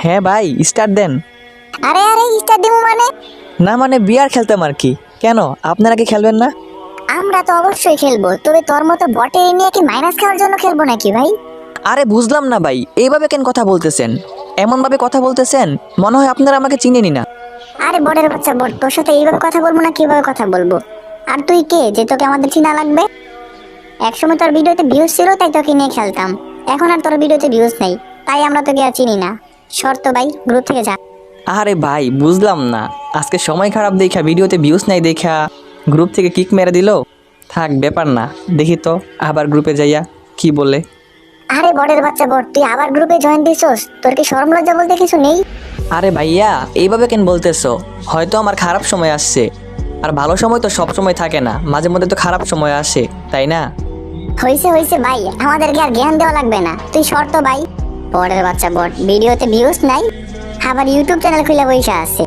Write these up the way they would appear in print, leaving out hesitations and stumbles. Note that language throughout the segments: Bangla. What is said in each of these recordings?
হ্যাঁ ভাই, স্টার্ট দেন। আরে আরে স্টার দিমু মানে? না মানে বিয়ার খেলতাম আর কি। কেন, আপনারা কি খেলবেন না? আমরা তো অবশ্যই খেলবো, তবে তোর মতো বটে নিয়ে কি মাইনাস খাওয়ার জন্য খেলবো নাকি ভাই? আরে বুঝলাম না ভাই, এইভাবে কেন কথা বলতেছেন? এমন ভাবে কথা বলতেছেন মনে হয় আপনারা আমাকে চিনেনি না। আরে বটের বাচ্চা বট, তোর সাথে এইভাবে কথা বলবো না কিভাবে কথা বলবো? আর তুই কে যে তোকে আমাদের চিনা লাগবে? একসময় তোর ভিডিওতে ভিউজ ছিল তাই তোকে নিয়ে খেলতাম, এখন আর তোর ভিডিওতে ভিউজ নেই তাই আমরা তোকে আর চিনি না। শর্ত ভাই, গ্রুপ থেকে যা। আরে ভাই বুঝলাম না, আজকে সময় খারাপ দেখা ভিডিওতে ভিউজ নাই দেখা গ্রুপ থেকে কিক মেরে দিল। থাক ব্যাপার না, দেখি তো আবার গ্রুপে যাইয়া কি বলে। আরে বটের বাচ্চা বট, তুই আবার গ্রুপে জয়েন দিছস? তোর কি শরম লজ্জা বলতে কিছু নেই? আরে ভাইয়া এইভাবে কেন বলতেছো? হয়তো আমার খারাপ সময় আসছে, আর ভালো সময় তো সব সময় থাকে না, মাঝে মধ্যে তো খারাপ সময় আসে, তাই না? হইছে হইছে ভাই, আমাদেরকে আর জ্ঞান দেওয়া লাগবে না, তুই শর্ত ভাই। বটের বাচ্চা বট, ভিডিওতে ভিউজ নাই আবার ইউটিউব চ্যানেল খুলে বইসা আছে।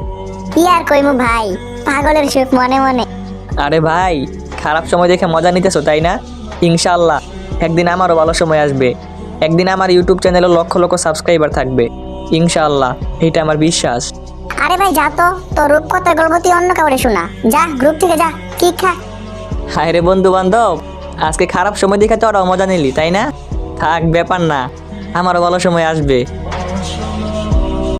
কি আর কইমু ভাই, পাগলের সুখ মনে মনে। আরে ভাই, খারাপ সময় দেখে মজা নিতেছো তাই না? ইনশাআল্লাহ একদিন আমারও ভালো সময় আসবে, একদিন আমার ইউটিউব চ্যানেলে লক্ষ লক্ষ সাবস্ক্রাইবার থাকবে ইনশাআল্লাহ, এটা আমার বিশ্বাস। আরে ভাই যা তো, তোর রূপকথার গল্প তুই অন্য কাউরে শোনা, যা গ্রুপ থেকে যা, কি খা। হায় রে বন্ধু বান্ধব, আজকে খারাপ সময় দেখে তো ওরাও মজা নিলি তাই না? থাক ব্যাপার না, আমারও ভালো সময় আসবে।